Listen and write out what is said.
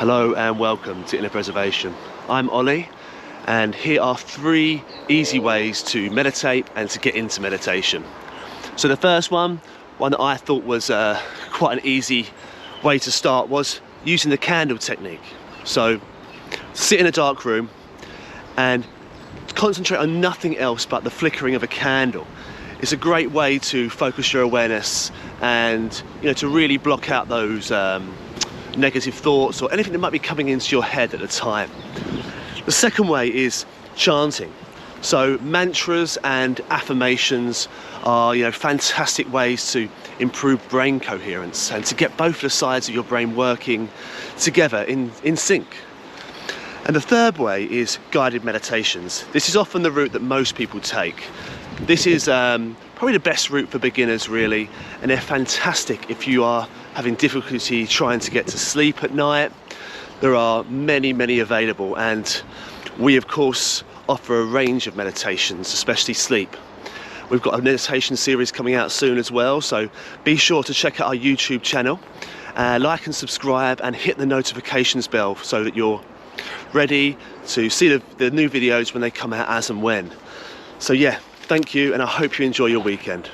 Hello and welcome to Inner Preservation. I'm Ollie, and here are 3 easy ways to meditate and to get into meditation. So the first one that I thought was quite an easy way to start was using the candle technique. So sit in a dark room and concentrate on nothing else but the flickering of a candle. It's a great way to focus your awareness and to really block out those negative thoughts or anything that might be coming into your head at the time. The second way is chanting. So mantras and affirmations are fantastic ways to improve brain coherence and to get both the sides of your brain working together in sync. And the third way is guided meditations. This is often the route that most people take. This is probably the best route for beginners, really, and they're fantastic if you are having difficulty trying to get to sleep at night. There are many available, and we of course offer a range of meditations, especially sleep. We've got a meditation series coming out soon as well, so be sure to check out our YouTube channel, like and subscribe and hit the notifications bell so that you're ready to see the new videos when they come out as and when. So yeah, thank you, and I hope you enjoy your weekend.